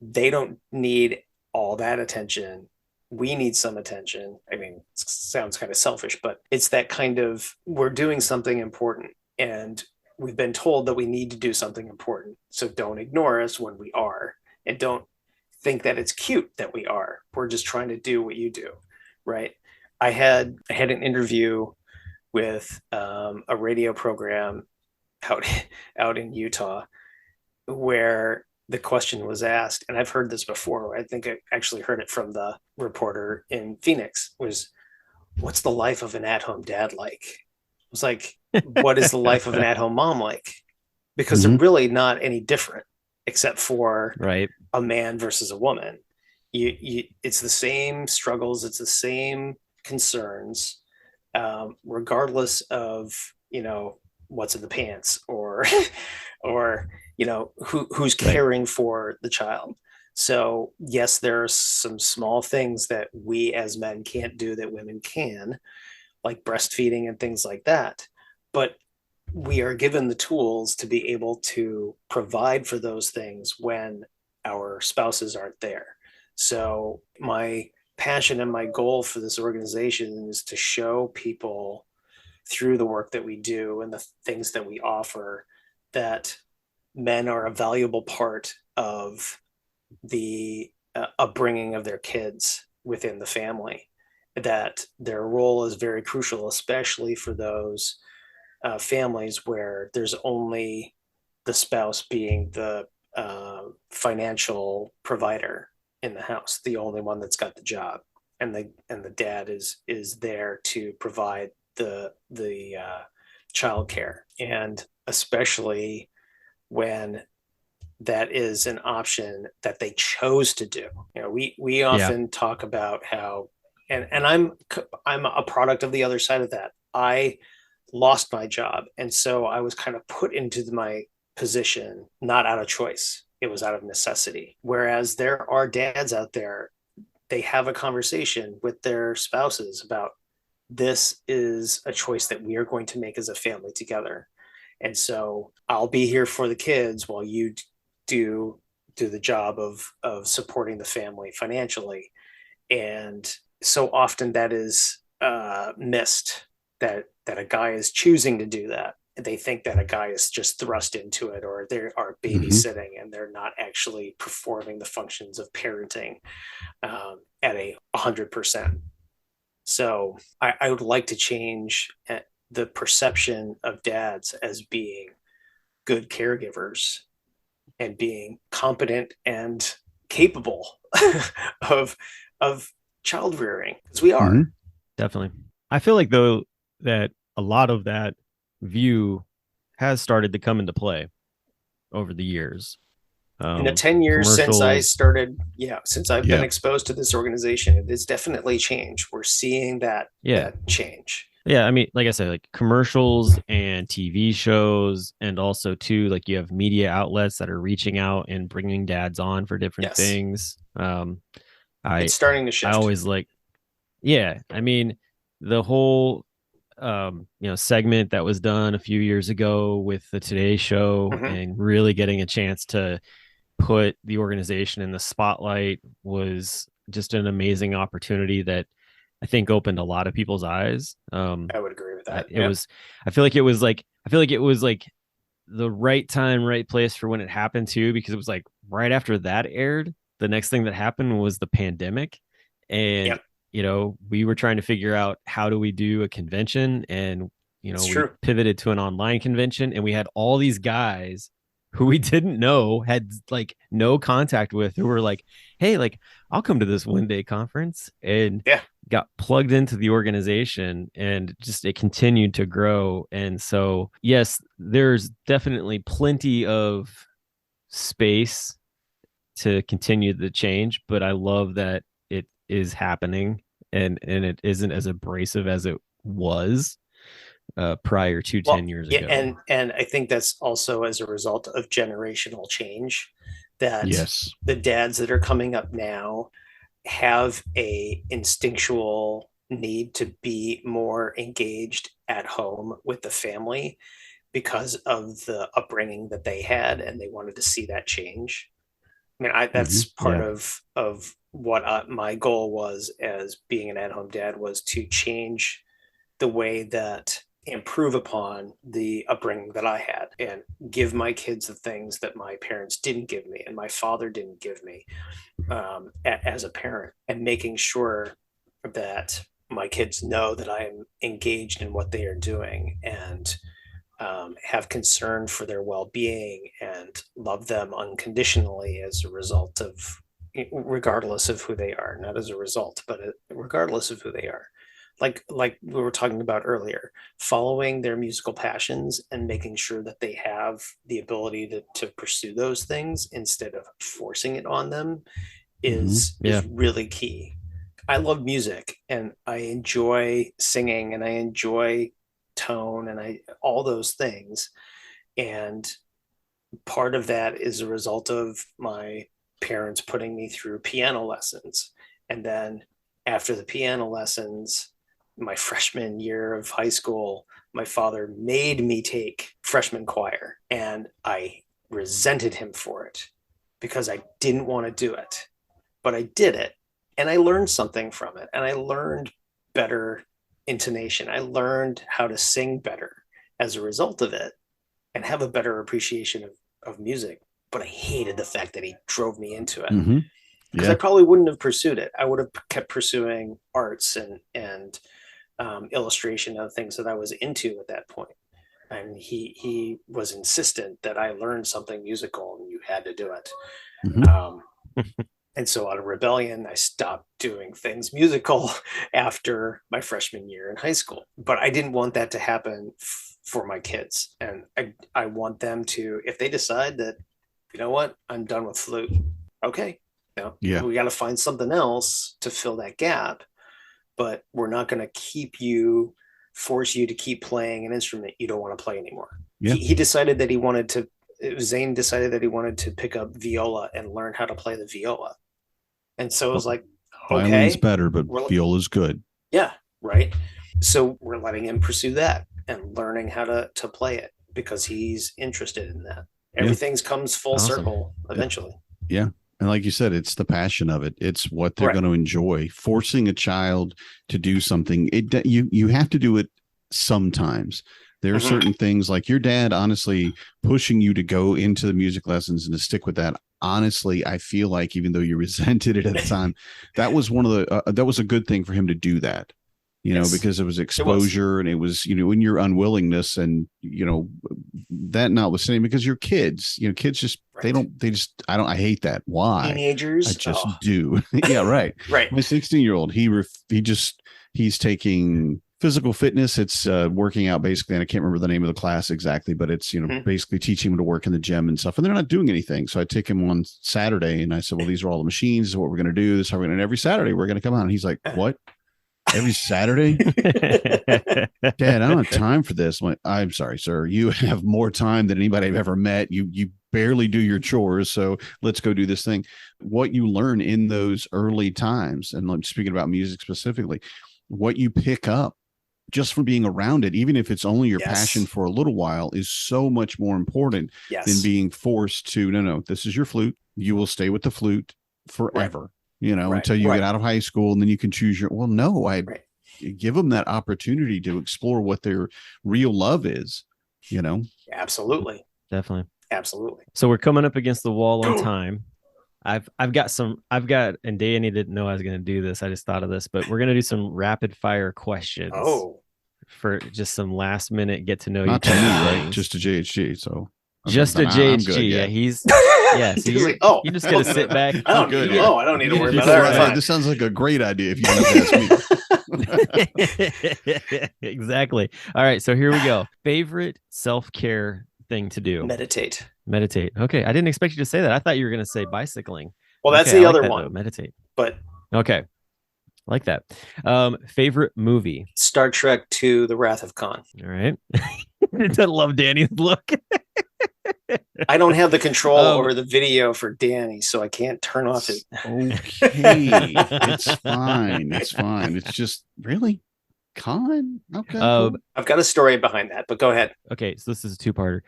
They don't need all that attention. We need some attention. I mean, it sounds kind of selfish, but it's that kind of, we're doing something important and we've been told that we need to do something important. So don't ignore us when we are, and don't think that it's cute that we are. We're just trying to do what you do, right? I had an interview with a radio program out in Utah where the question was asked, and I've heard this before. I think I actually heard it from the reporter in Phoenix, was, what's the life of an at-home dad like? It was like, what is the life of an at-home mom like? Because they're really not any different, except for Right. a man versus a woman. It's the same struggles, it's the same concerns, regardless of, what's in the pants, or or who's Right. caring for the child. So yes, there are some small things that we as men can't do that women can, like breastfeeding and things like that. But we are given the tools to be able to provide for those things when our spouses aren't there. So my passion and my goal for this organization is to show people through the work that we do and the things that we offer that men are a valuable part of the upbringing of their kids within the family, that their role is very crucial, especially for those families where there's only the spouse being the financial provider in the house, the only one that's got the job, and the dad is there to provide the child care, and especially when that is an option that they chose to do. We Yeah. often talk about how, and I'm a product of the other side of that. I lost my job, and so I was kind of put into my position not out of choice. It was out of necessity. Whereas there are dads out there, they have a conversation with their spouses about, this is a choice that we are going to make as a family together. And so I'll be here for the kids while you do the job of supporting the family financially. And so often that is missed, that a guy is choosing to do that. They think that a guy is just thrust into it, or they are babysitting, and they're not actually performing the functions of parenting at 100%. So I would like to change the perception of dads as being good caregivers and being competent and capable of child rearing, because we are. Definitely. I feel like, though, that a lot of that view has started to come into play over the years. In the 10 years since I started, since I've been exposed to this organization, it has definitely changed. We're seeing that change. Yeah, I mean, like I said, like commercials and TV shows, and also too, like you have media outlets that are reaching out and bringing dads on for different things. It's starting to shift. I always I mean, the whole segment that was done a few years ago with the Today Show, and really getting a chance to put the organization in the spotlight was just an amazing opportunity that I think opened a lot of people's eyes. I would agree with that. I feel like it was like the right time, right place for when it happened too, because it was like right after that aired, the next thing that happened was the pandemic. And we were trying to figure out, how do we do a convention? And we pivoted to an online convention, and we had all these guys who we didn't know, had like no contact with, who were like, hey, like, I'll come to this one day conference, and got plugged into the organization, and just it continued to grow. And so, yes, there's definitely plenty of space to continue the change, but I love that it is happening, and it isn't as abrasive as it was prior to 10 years ago. And I think that's also as a result of generational change, that the dads that are coming up now have a instinctual need to be more engaged at home with the family because of the upbringing that they had, and they wanted to see that change. I mean, that's part of what my goal was as being an at-home dad, was to change the way that, improve upon the upbringing that I had, and give my kids the things that my parents didn't give me and my father didn't give me as a parent, and making sure that my kids know that I am engaged in what they are doing, and have concern for their well-being and love them unconditionally as a result of, regardless of who they are, not as a result, but regardless of who they are. Like we were talking about earlier, following their musical passions and making sure that they have the ability to pursue those things instead of forcing it on them is really key. I love music and I enjoy singing and I enjoy tone and all those things. And part of that is a result of my parents putting me through piano lessons. And then after the piano lessons, my freshman year of high school, my father made me take freshman choir, and I resented him for it because I didn't want to do it, but I did it and I learned something from it, and I learned better intonation. I learned how to sing better as a result of it and have a better appreciation of music. But I hated the fact that he drove me into it because I probably wouldn't have pursued it. I would have kept pursuing arts and illustration of things that I was into at that point. And he was insistent that I learn something musical and you had to do it. And so out of rebellion, I stopped doing things musical after my freshman year in high school. But I didn't want that to happen for my kids. And I want them to, if they decide that, you know what, I'm done with flute. Okay. We got to find something else to fill that gap. But we're not going to force you to keep playing an instrument you don't want to play anymore. Yeah. He decided that Zane decided that he wanted to pick up viola and learn how to play the viola. And so it was like, okay. Violin's better, but viola's good. Yeah, right. So we're letting him pursue that and learning how to play it because he's interested in that. Everything comes full circle eventually. Yeah. And like you said, it's the passion of it. It's what they're going to enjoy. Forcing a child to do something, you have to do it sometimes. There are certain things like your dad, honestly, pushing you to go into the music lessons and to stick with that. Honestly, I feel like even though you resented it at the time, that was that was a good thing for him to do that. Because it was exposure and it was, in your unwillingness and, that notwithstanding, because you're kids, kids just, I hate that. Why? Teenagers. I just do. Yeah. Right. Right. My 16-year-old, he's taking physical fitness. It's working out basically. And I can't remember the name of the class exactly, but it's, basically teaching him to work in the gym and stuff. And they're not doing anything. So I take him on Saturday and I said, well, these are all the machines. This is what we're going to do. This is how we're going to, and every Saturday we're going to come out. And he's like, what? Every Saturday? Dad, I don't have time for this. I'm like, I'm sorry, sir. You have more time than anybody I've ever met. You barely do your chores. So let's go do this thing. What you learn in those early times, and I'm speaking about music specifically, what you pick up just from being around it, even if it's only your passion for a little while, is so much more important than being forced to, no, this is your flute. You will stay with the flute forever. Right. Until you get out of high school, and then you can choose give them that opportunity to explore what their real love is, Absolutely. Definitely. Absolutely. So we're coming up against the wall on time. I've got, and Danny didn't know I was going to do this. I just thought of this, but we're going to do some rapid fire questions. For just some last minute, get to know you. Not to me, right? Just to JHG. So just a JHG. Good, yeah. He's so you're, like, you just gotta sit back. I don't need to worry about that. This sounds like a great idea if you want to ask me. Exactly. All right, so here we go. Favorite self-care thing to do? Meditate. Okay, I didn't expect you to say that. I thought you were gonna say bicycling. Well, that's the other one. Though. Meditate. But okay. Like that. Favorite movie? Star Trek II: The Wrath of Khan. All right. I love Danny's look. I don't have the control over the video for Danny, so I can't turn off it. Okay. It's fine. It's just really Khan. Okay. Cool. I've got a story behind that, but go ahead. Okay, so this is a two-parter.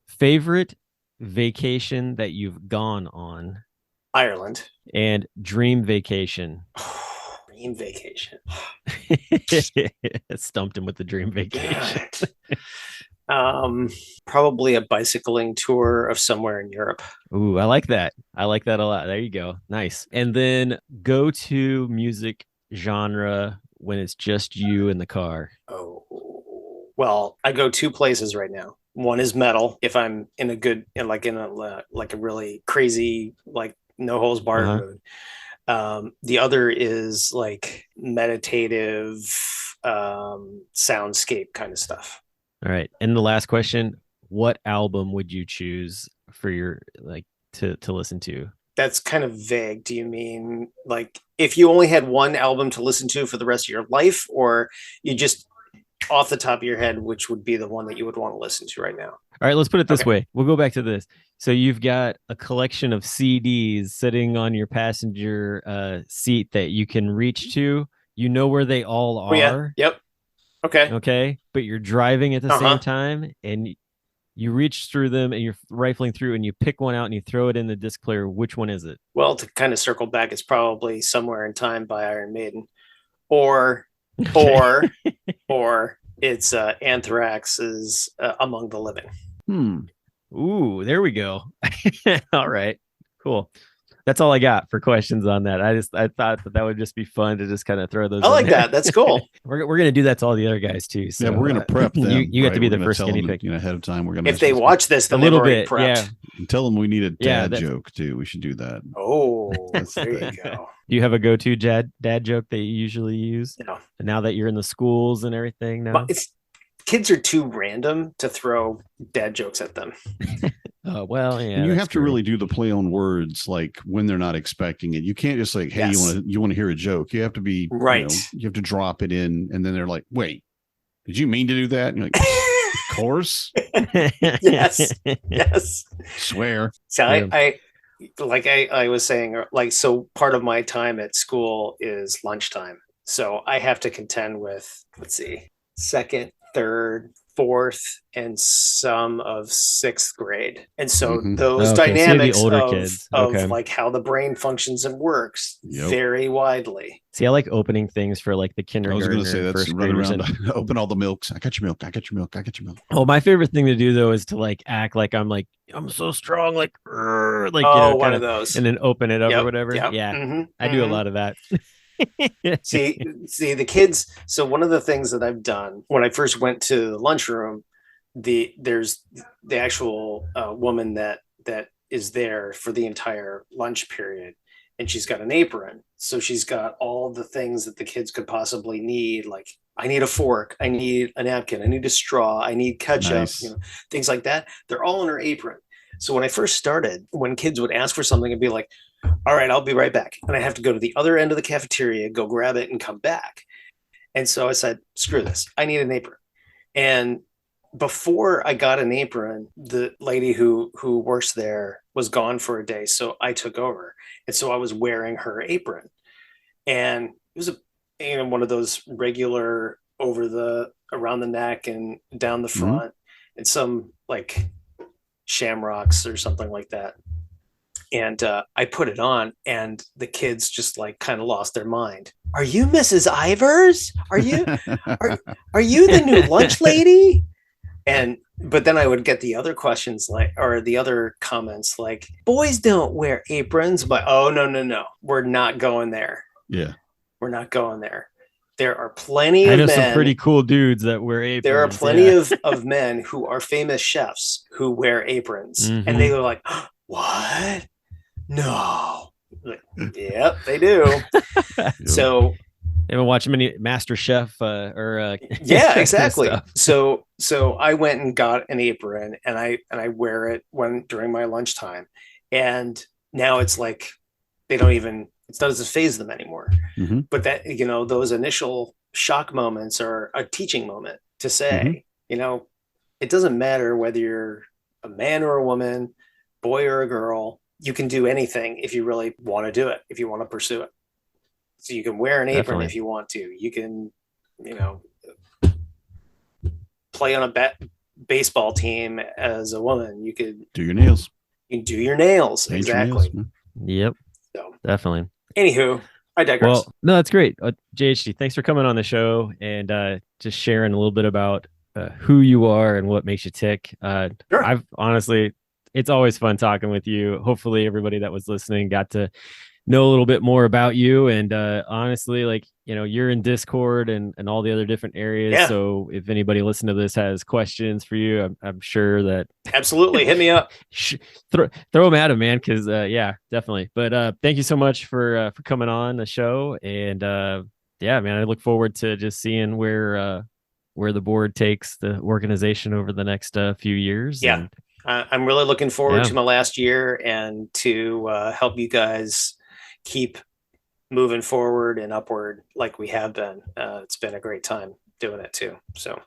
Favorite vacation that you've gone on? Ireland. And dream vacation. Dream vacation. Stumped him with the dream vacation. Probably a bicycling tour of somewhere in Europe. Ooh, I like that. I like that a lot. There you go. Nice. And then go to music genre when it's just you in the car. Oh, well, I go two places right now. One is metal. If I'm in a good, like in a really crazy, like no holds barred mood. The other is like meditative, soundscape kind of stuff. All right. And the last question, what album would you choose for your like to listen to? That's kind of vague. Do you mean like if you only had one album to listen to for the rest of your life, or you just off the top of your head, which would be the one that you would want to listen to right now? All right, let's put it this way. We'll go back to this. So you've got a collection of CDs sitting on your passenger seat that you can reach to. You know where they all are. Oh, yeah. Yep. Okay. Okay. But you're driving at the same time, and you reach through them and you're rifling through and you pick one out and you throw it in the disc player. Which one is it? Well, to kind of circle back, it's probably Somewhere in Time by Iron Maiden, or it's Anthrax's Among the Living. Ooh, there we go. All right, cool. That's all I got for questions on that. I thought that would just be fun to just kind of throw those. I like that. That's cool. We're gonna do that to all the other guys too. So we're gonna prep them. You got to be the first guinea pig. Ahead of time. We're gonna if they watch this, a little bit. Prepped. Yeah. And tell them we need a dad joke too. We should do that. Oh, there you go. Do you have a go-to dad joke that you usually use? No. Now that you're in the schools and everything now? Kids are too random to throw dad jokes at them. Well, yeah. And you have to really do the play on words, like when they're not expecting it. You can't just like, hey, you want to hear a joke. You have to be right. You have to drop it in, and then they're like, wait, did you mean to do that? And you're like, of course. Yes. Swear. So I was saying, like, so part of my time at school is lunchtime. So I have to contend with, let's see, second, third, fourth, and some of sixth grade. And so those dynamics so older kids. Of like how the brain functions and works vary widely. See, I like opening things for like the kindergarten. I was going to say that's running around. Open all the milks. I got your milk. I got your milk. I got your milk. Oh, my favorite thing to do though is to like act like I'm so strong, like one of those, and then open it up or whatever. Yep. Yeah, I do a lot of that. see the kids. So one of the things that I've done when I first went to the lunchroom, there's the actual woman that is there for the entire lunch period, and she's got an apron. So she's got all the things that the kids could possibly need. Like, I need a fork, I need a napkin, I need a straw, I need ketchup, things like that. They're all in her apron. So when I first started, when kids would ask for something, I'd be like, all right, I'll be right back. And I have to go to the other end of the cafeteria, go grab it and come back. And so I said, screw this. I need an apron. And before I got an apron, the lady who works there was gone for a day. So I took over. And so I was wearing her apron. And it was one of those regular around the neck and down the front, and some like shamrocks or something like that. And I put it on, and the kids just like kind of lost their mind. Are you Mrs. Ivers? Are you the new lunch lady? But then I would get the other questions or the other comments like, boys don't wear aprons. But oh, no, we're not going there. Yeah, we're not going there. There are plenty of men. I know some pretty cool dudes that wear aprons. There are plenty of men who are famous chefs who wear aprons, and they go like, what? No. Yep, they do. So ever watch many Master Chef yeah, exactly. So I went and got an apron, and I wear it during my lunchtime, and now it's like it doesn't faze them anymore. But that those initial shock moments are a teaching moment to say, it doesn't matter whether you're a man or a woman, boy or a girl. You can do anything if you really want to do it, if you want to pursue it. So you can wear an apron if you want to. You can, play on a baseball team as a woman. You could do your nails. You can do your nails. Paint exactly. Your nails, yep. So definitely. Anywho, I digress. Well, no, that's great. JHD, thanks for coming on the show and just sharing a little bit about who you are and what makes you tick. Sure. I've honestly, it's always fun talking with you. Hopefully everybody that was listening got to know a little bit more about you. And honestly, like, you're in Discord and all the other different areas. Yeah. So if anybody listening to this has questions for you, I'm sure that absolutely hit me up. throw them at him, man. Cause yeah, definitely. But thank you so much for coming on the show. And yeah, man, I look forward to just seeing where the board takes the organization over the next few years. Yeah. And I'm really looking forward to my last year and to help you guys keep moving forward and upward like we have been. It's been a great time doing it too. So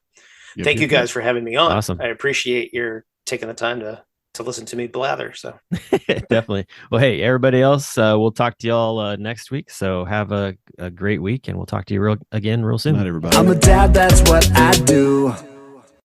thank you guys for having me on. Awesome. I appreciate your taking the time to listen to me blather. So definitely. Well, hey, everybody else, we'll talk to y'all next week. So have a great week, and we'll talk to you again real soon. Not everybody. I'm a dad, that's what I do.